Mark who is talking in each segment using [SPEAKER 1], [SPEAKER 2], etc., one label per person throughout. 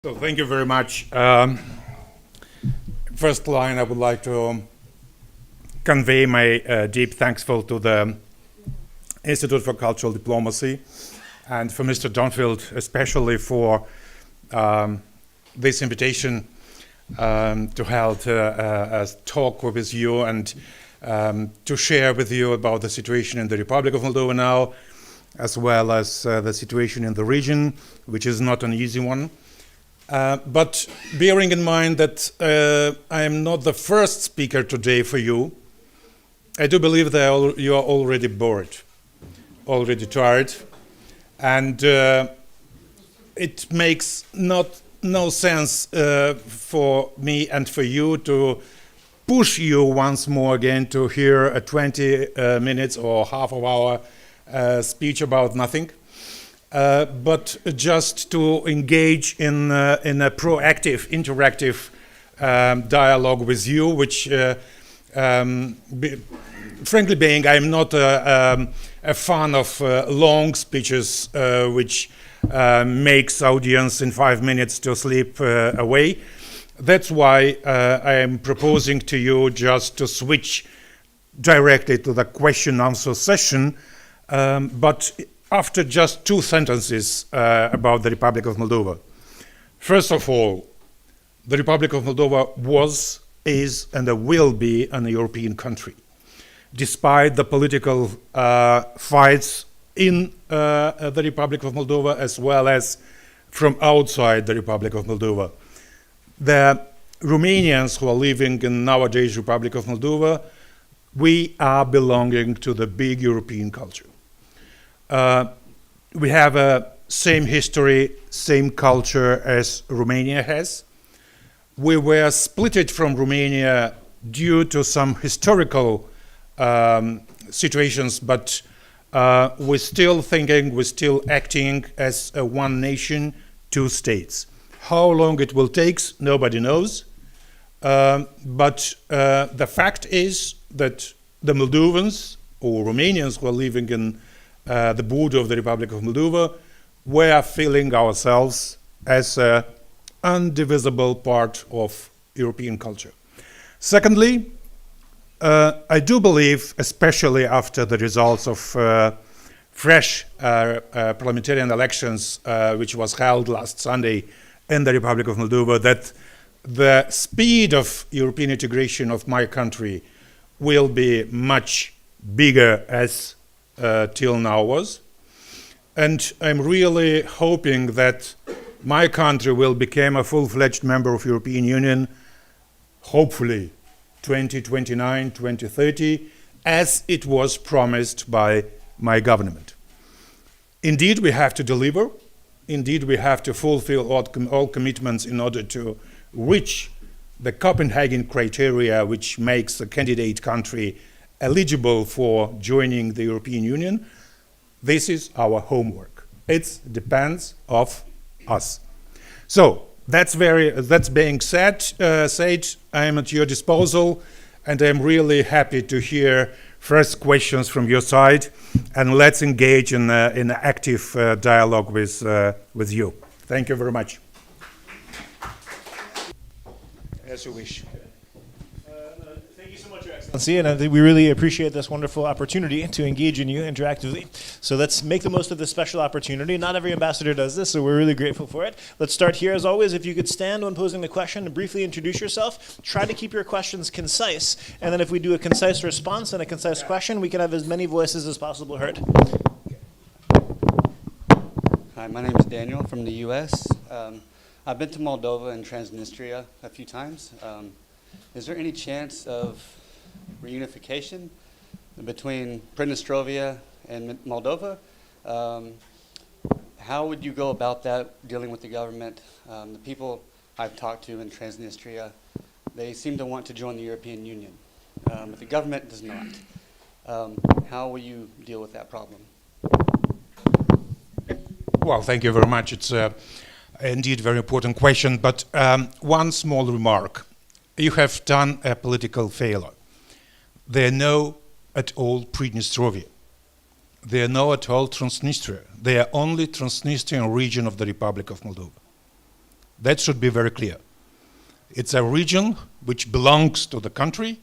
[SPEAKER 1] So thank you very much. First line, I would like to convey my deep thankful to the Institute for Cultural Diplomacy and for Mr. Donfield, especially for this invitation to hold a talk with you and to share with you about the situation in the Republic of Moldova now, as well as the situation in the region, which is not an easy one. But bearing in mind that I am not the first speaker today for you, I do believe that you are already bored, already tired, and it makes no sense for me and for you to push you once more again to hear a 20 minutes or half of hour speech about nothing. But just to engage in a proactive, interactive dialogue with you, which, frankly being, I'm not a fan of long speeches which makes audience in 5 minutes to sleep away. That's why I am proposing to you just to switch directly to the question-answer session, but after just 2 sentences about the Republic of Moldova. First of all, the Republic of Moldova was, is, and will be an European country, despite the political fights in the Republic of Moldova as well as from outside the Republic of Moldova. The Romanians who are living in nowadays Republic of Moldova, we are belonging to the big European culture. We have a same history, same culture as Romania has. We were splitted from Romania due to some historical situations, but we're still thinking, we're still acting as a one nation, 2 states. How long it will take, nobody knows. But the fact is that the Moldovans or Romanians who are living in the border of the Republic of Moldova, we are feeling ourselves as an indivisible part of European culture. Secondly, I do believe, especially after the results of fresh parliamentarian elections, which was held last Sunday in the Republic of Moldova, that the speed of European integration of my country will be much bigger as till now was. And I'm really hoping that my country will become a full-fledged member of European Union, hopefully 2029, 2030, as it was promised by my government. Indeed, we have to deliver. Indeed, we have to fulfill all commitments in order to reach the Copenhagen criteria, which makes a candidate country eligible for joining the European Union. This is our homework. It depends of us. So that's being said, I am at your disposal, and I'm really happy to hear first questions from your side, and let's engage in an active dialogue with you. Thank you very much. As you wish.
[SPEAKER 2] Thank you so much, Your Excellency, and I think we really appreciate this wonderful opportunity to engage in you interactively. So let's make the most of this special opportunity. Not every ambassador does this, so we're really grateful for it. Let's start here, as always. If you could stand when posing the question and briefly introduce yourself. Try to keep your questions concise, and then if we do a concise response and a concise question, we can have as many voices as possible heard.
[SPEAKER 3] Hi, my name is Daniel from the U.S. I've been to Moldova and Transnistria a few times. Is there any chance of reunification between Pridnestrovia and Moldova? How would you go about that, dealing with the government? The people I've talked to in Transnistria, they seem to want to join the European Union, but the government does not. How will you deal with that problem?
[SPEAKER 1] Well, thank you very much. It's indeed a very important question, but one small remark. You have done a political failure. There are no at all Pridnestrovia. There are no at all Transnistria. They are only Transnistrian region of the Republic of Moldova. That should be very clear. It's a region which belongs to the country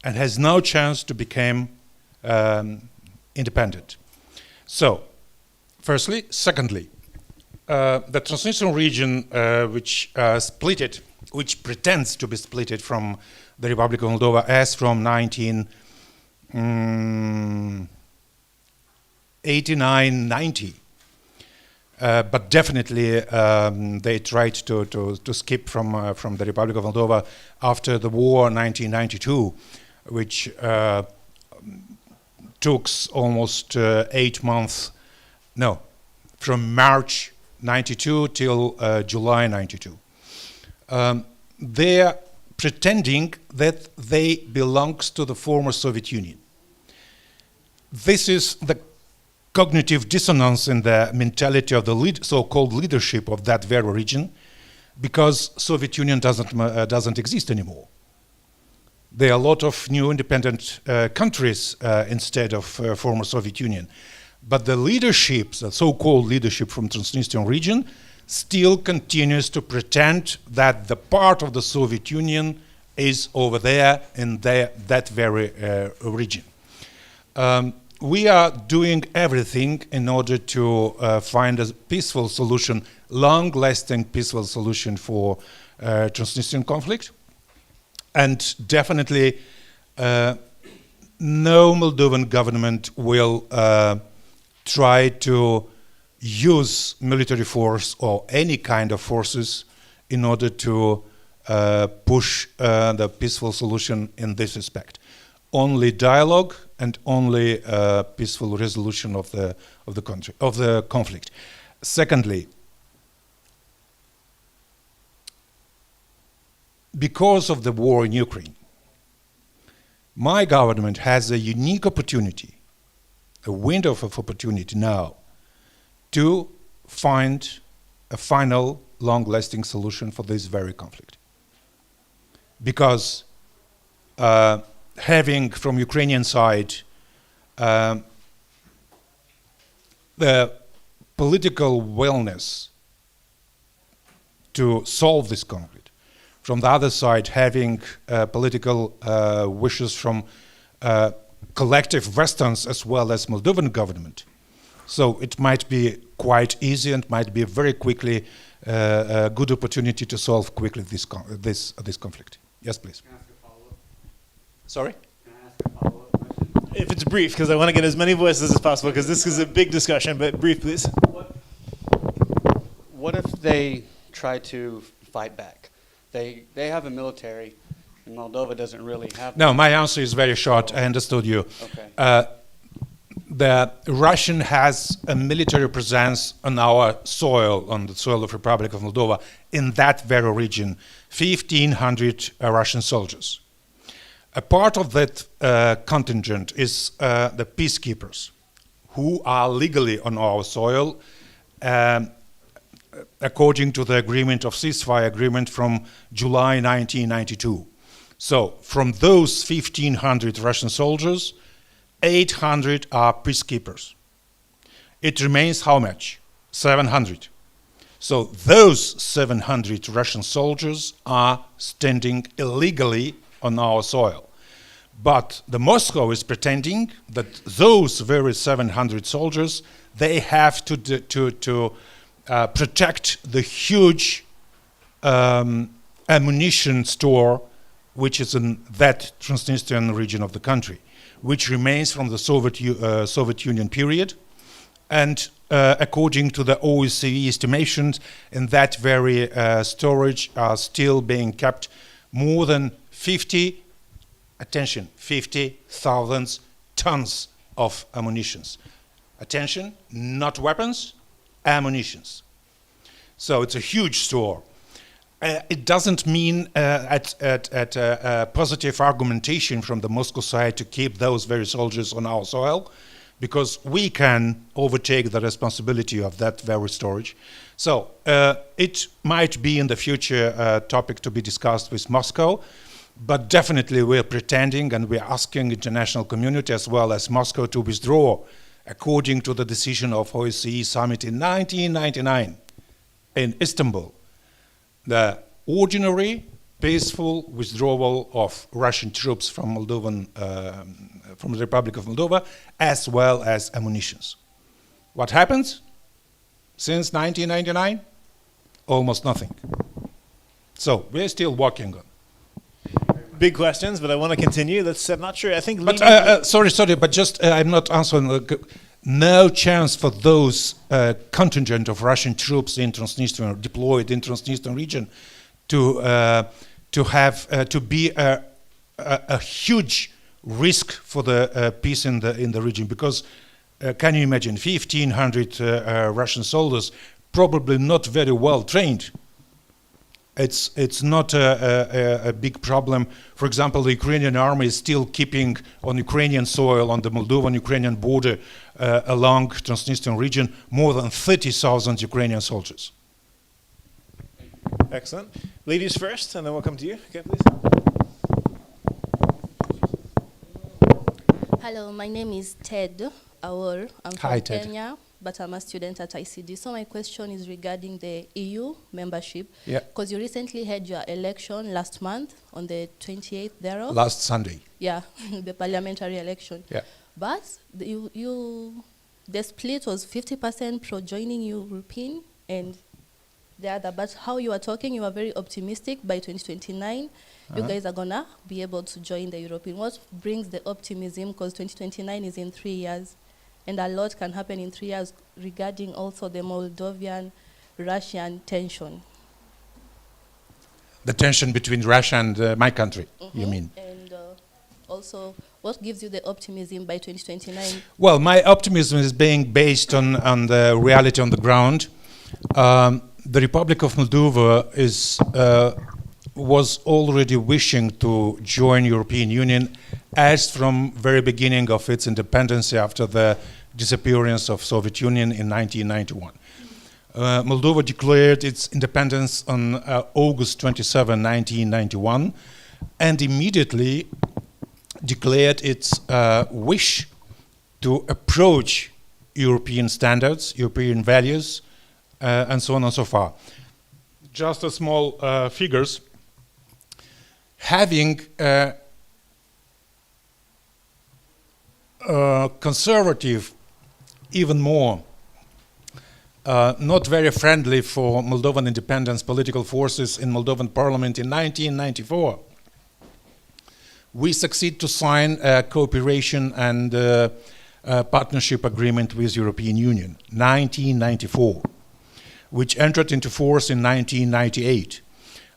[SPEAKER 1] and has no chance to become independent. So, firstly. Secondly, the Transnistrian region, which pretends to be split from the Republic of Moldova as from 1989-90, but definitely they tried to skip from the Republic of Moldova after the war 1992, which took almost 8 months. No, from March 92 till July 92. They're pretending that they belongs to the former Soviet Union. This is the cognitive dissonance in the mentality of the so-called leadership of that very region, because Soviet Union doesn't exist anymore. There are a lot of new independent countries instead of former Soviet Union. But the leadership, the so-called leadership from Transnistrian region, still continues to pretend that the part of the Soviet Union is over there in that very region. We are doing everything in order to find a peaceful solution, long-lasting peaceful solution for Transnistrian conflict. And definitely no Moldovan government will try to use military force or any kind of forces in order to push the peaceful solution in this respect. Only dialogue and only peaceful resolution of the conflict. Secondly, because of the war in Ukraine, my government has a unique opportunity, a window of opportunity now, to find a final, long-lasting solution for this very conflict. Because having from Ukrainian side the political willingness to solve this conflict, from the other side having political wishes from collective Westerns as well as Moldovan government. So it might be quite easy and might be very quickly a good opportunity to solve quickly this conflict. Yes, please.
[SPEAKER 3] Can I ask a follow-up?
[SPEAKER 1] Sorry?
[SPEAKER 3] Can I ask a follow-up question?
[SPEAKER 2] If it's brief, because I want to get as many voices as possible, because this is a big discussion, but brief, please.
[SPEAKER 3] What if they try to fight back? They have a military, and Moldova doesn't really have.
[SPEAKER 1] No, my answer is very short. I understood you.
[SPEAKER 3] Okay.
[SPEAKER 1] The Russian has a military presence on our soil, on the soil of Republic of Moldova, in that very region, 1,500 Russian soldiers. A part of that contingent is the peacekeepers, who are legally on our soil, according to the agreement of ceasefire agreement from July 1992. So from those 1,500 Russian soldiers, 800 are peacekeepers. It remains how much? 700. So those 700 Russian soldiers are standing illegally on our soil. But the Moscow is pretending that those very 700 soldiers, they have to protect the huge ammunition store which is in that Transnistrian region of the country, which remains from the Soviet Union period. And according to the OSCE estimations, in that very storage are still being kept more than 50,000 tons of ammunitions. Attention, not weapons, ammunitions. So it's a huge store. It doesn't mean at positive argumentation from the Moscow side to keep those very soldiers on our soil, because we can overtake the responsibility of that very storage. So it might be in the future a topic to be discussed with Moscow, but definitely we're pretending and we're asking international community as well as Moscow to withdraw according to the decision of OSCE summit in 1999 in Istanbul. the ordinary peaceful withdrawal of Russian troops from from the Republic of Moldova, as well as ammunitions. What happens since 1999? Almost nothing. So we're still working on.
[SPEAKER 2] Big questions, but I want to continue. I'm not sure. I think.
[SPEAKER 1] But sorry, but just I'm not answering. No chance for those contingent of Russian troops in Transnistria, deployed in Transnistrian region, to be a huge risk for the peace in the region. Because can you imagine 1,500 Russian soldiers, probably not very well trained. It's not a big problem. For example, the Ukrainian army is still keeping on Ukrainian soil, on the Moldovan-Ukrainian border, along Transnistrian region, more than 30,000 Ukrainian soldiers.
[SPEAKER 2] Excellent. Ladies first, and then we'll come to you. Okay, please.
[SPEAKER 4] Hello, my name is Ted Aur. I'm from
[SPEAKER 1] Hi, Ted.
[SPEAKER 4] Kenya, but I'm a student at ICD. So my question is regarding the EU membership.
[SPEAKER 1] Yeah.
[SPEAKER 4] Because you recently had your election last month on the 28th thereof.
[SPEAKER 1] Last Sunday.
[SPEAKER 4] Yeah, the parliamentary election.
[SPEAKER 1] Yeah.
[SPEAKER 4] But the split was 50% pro joining European and the other. But how you are talking, you are very optimistic. By 2029, you guys are gonna be able to join the European. What brings the optimism? Because 2029 is in 3 years, and a lot can happen in 3 years regarding also the Moldovan-Russian tension.
[SPEAKER 1] The tension between Russia and my country, you mean?
[SPEAKER 4] And also, what gives you the optimism by 2029?
[SPEAKER 1] Well, my optimism is being based on the reality on the ground. The Republic of Moldova was already wishing to join European Union as from very beginning of its independence after the disappearance of Soviet Union in 1991. Moldova declared its independence on August 27, 1991, and immediately declared its wish to approach European standards, European values, and so on and so far. Just a small figures. Having conservative, even more, not very friendly for Moldovan independence political forces in Moldovan parliament in 1994, we succeed to sign a cooperation and partnership agreement with European Union, 1994, which entered into force in 1998.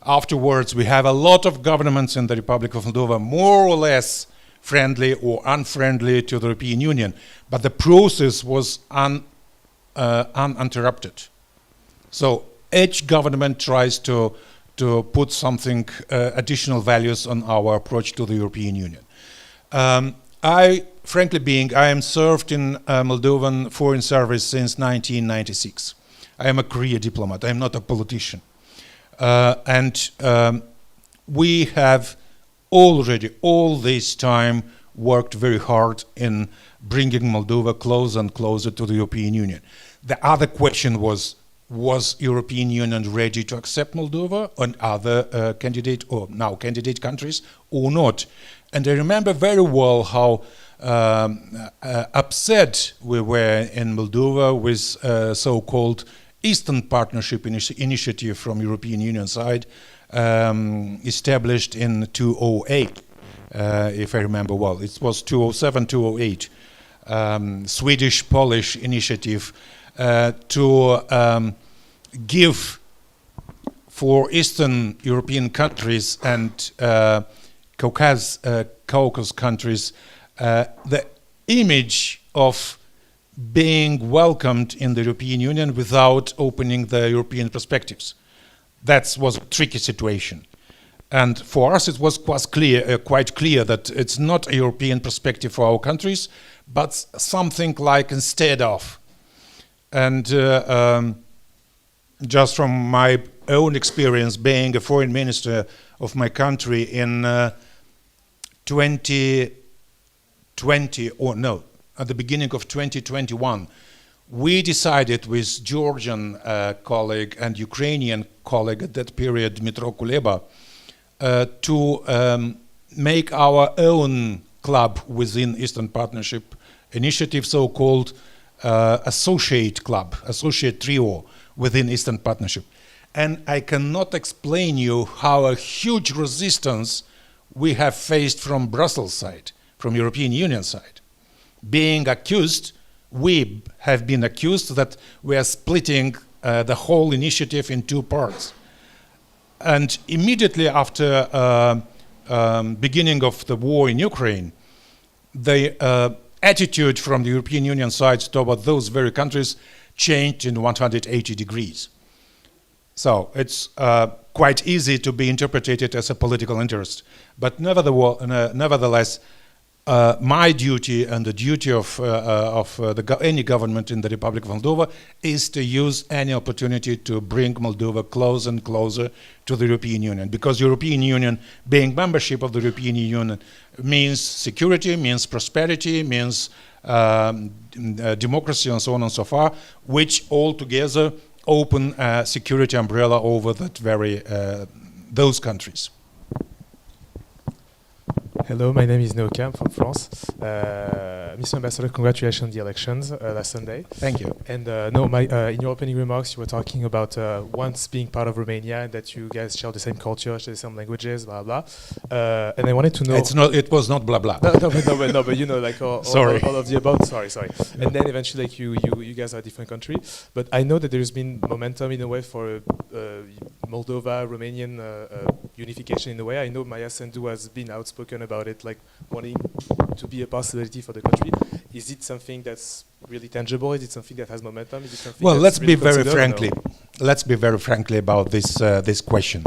[SPEAKER 1] Afterwards, we have a lot of governments in the Republic of Moldova, more or less friendly or unfriendly to the European Union, but the process was uninterrupted. So each government tries to put something, additional values on our approach to the European Union. I am served in Moldovan Foreign Service since 1996. I am a career diplomat. I am not a politician. We have already all this time worked very hard in bringing Moldova closer and closer to the European Union. The other question was European Union ready to accept Moldova and other candidate or now candidate countries or not? And I remember very well how upset we were in Moldova with so-called Eastern Partnership Initiative from European Union side, established in 2008, if I remember well. It was 2007, 2008, Swedish-Polish initiative to give for Eastern European countries and Caucasus countries the image of being welcomed in the European Union without opening the European perspectives. That was a tricky situation. And for us it was quite clear that it's not a European perspective for our countries, but something like instead of. And just from my own experience being a foreign minister of my country in 2020, or no, at the beginning of 2021, we decided with Georgian colleague and Ukrainian colleague at that period, Dmitro Kuleba, to make our own club within Eastern Partnership initiative, so-called associate club, associate trio within Eastern Partnership. And I cannot explain you how a huge resistance we have faced from Brussels side, from European Union side. Being accused, we have been accused that we are splitting the whole initiative in two parts. And immediately after beginning of the war in Ukraine, the attitude from the European Union side toward those very countries changed in 180 degrees. So it's quite easy to be interpreted as a political interest. But nevertheless, my duty and the duty of any government in the Republic of Moldova is to use any opportunity to bring Moldova closer and closer to the European Union. Because European Union, being membership of the European Union, means security, means prosperity, means democracy and so on and so forth, which all together open a security umbrella over that very those countries.
[SPEAKER 5] Hello, my name is Noka, I'm from France. Mr. Ambassador, congratulations on the elections last Sunday.
[SPEAKER 1] Thank you.
[SPEAKER 5] And in your opening remarks, you were talking about once being part of Romania and that you guys share the same culture, share the same languages, blah blah. And I wanted to know.
[SPEAKER 1] It was not blah blah.
[SPEAKER 5] No, but you know, like all of the above. Sorry. And then eventually, like you guys are a different country. But I know that there's been momentum in a way for Moldova, Romanian unification in a way. I know Maya Sandu has been outspoken about it, like wanting to be a possibility for the country. Is it something that's really tangible? Is it something that has momentum? Is it something
[SPEAKER 1] well,
[SPEAKER 5] that's
[SPEAKER 1] let's
[SPEAKER 5] really
[SPEAKER 1] be very
[SPEAKER 5] considered,
[SPEAKER 1] frankly. Let's be very frankly about this question.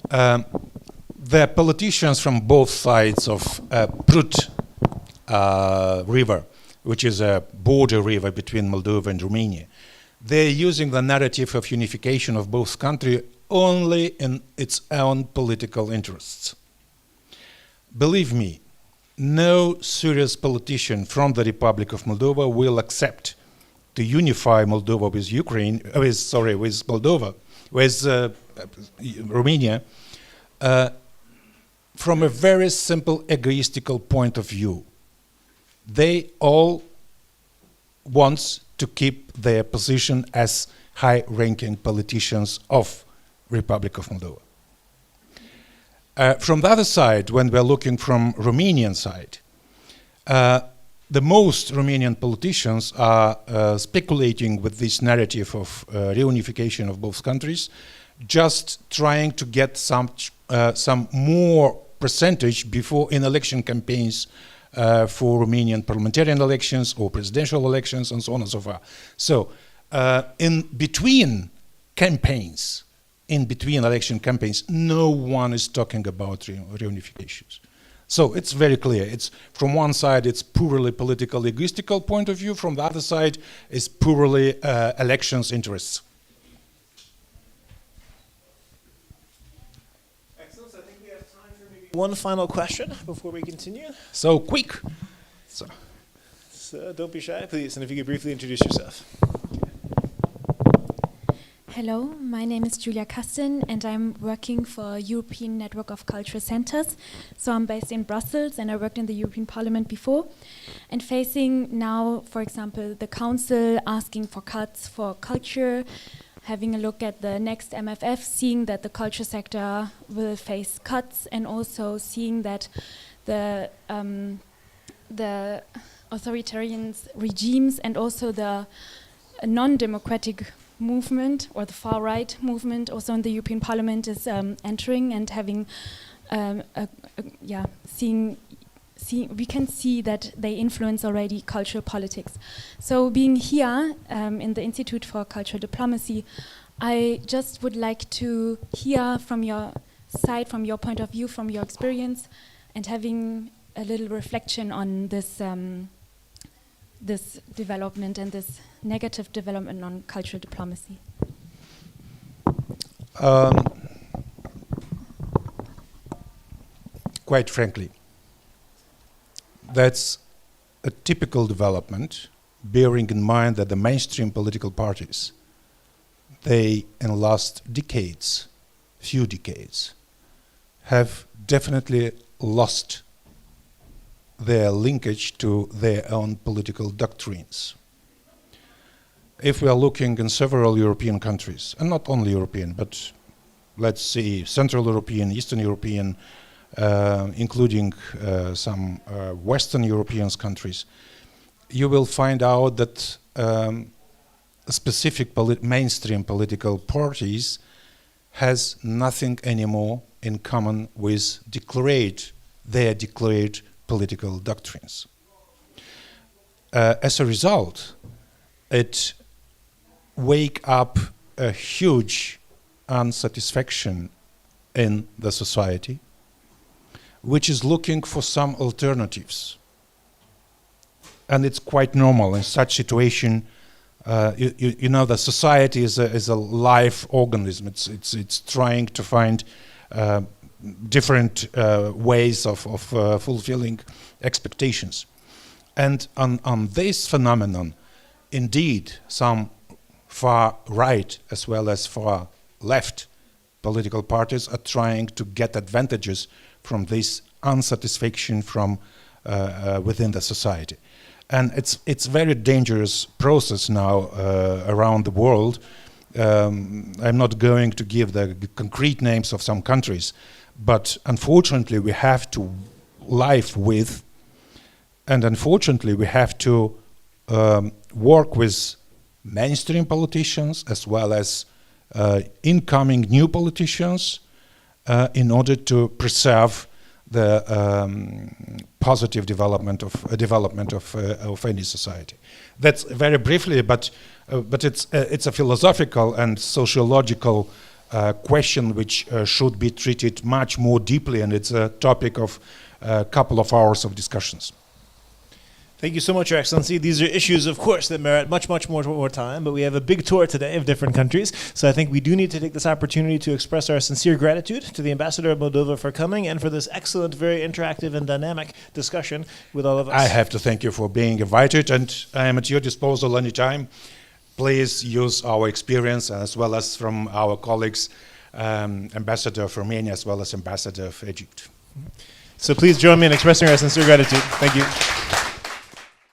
[SPEAKER 1] The politicians from both sides of Prut River, which is a border river between Moldova and Romania, they're using the narrative of unification of both countries only in its own political interests. Believe me, no serious politician from the Republic of Moldova will accept to unify Moldova with Romania, from a very simple egoistical point of view. They all want to keep their position as high-ranking politicians of Republic of Moldova. From the other side, when we're looking from Romanian side, the most Romanian politicians are speculating with this narrative of reunification of both countries, just trying to get some more percentage before in election campaigns for Romanian parliamentarian elections or presidential elections and so on and so forth. So in between campaigns, in between election campaigns, no one is talking about reunifications. So it's very clear. It's from one side, it's purely political, egoistical point of view. From the other side, it's purely elections interests.
[SPEAKER 2] Excellent. So I think we have time for maybe one final question before we continue.
[SPEAKER 1] So quick.
[SPEAKER 2] So don't be shy, please. And if you could briefly introduce yourself.
[SPEAKER 6] Hello, my name is Julia Kasten and I'm working for European Network of Cultural Centers. So I'm based in Brussels and I worked in the European Parliament before. And facing now, for example, the Council asking for cuts for culture, having a look at the next MFF, seeing that the culture sector will face cuts and also seeing that the authoritarian regimes and also the non-democratic movement or the far-right movement also in the European Parliament is entering and having we can see that they influence already cultural politics. So being here in the Institute for Cultural Diplomacy, I just would like to hear from your side, from your point of view, from your experience, and having a little reflection on this this development and this negative development on cultural diplomacy.
[SPEAKER 1] Quite frankly, that's a typical development bearing in mind that the mainstream political parties, they in the last decades, few decades, have definitely lost their linkage to their own political doctrines. If we are looking in several European countries, and not only European, but let's see, Central European, Eastern European, including some Western European countries, you will find out that specific mainstream political parties has nothing anymore in common with their declared political doctrines. As a result, it wake up a huge unsatisfaction in the society, which is looking for some alternatives. And it's quite normal in such situation. You know, the society is a live organism. It's trying to find different ways of fulfilling expectations. And on this phenomenon, indeed, some far right as well as far left political parties are trying to get advantages from this unsatisfaction from within the society. And it's very dangerous process now around the world. I'm not going to give the concrete names of some countries, but unfortunately we have to live with, and unfortunately we have to work with mainstream politicians as well as incoming new politicians in order to preserve the positive development of any society. That's very briefly, but it's a philosophical and sociological question which should be treated much more deeply, and it's a topic of a couple of hours of discussions.
[SPEAKER 2] Thank you so much, Your Excellency. These are issues, of course, that merit much more time, but we have a big tour today of different countries, so I think we do need to take this opportunity to express our sincere gratitude to the Ambassador of Moldova for coming and for this excellent, very interactive and dynamic discussion with all of us.
[SPEAKER 1] I have to thank you for being invited, and I am at your disposal anytime. Please use our experience as well as from our colleagues, Ambassador of Romania as well as Ambassador of Egypt.
[SPEAKER 2] So please join me in expressing our sincere gratitude. Thank you.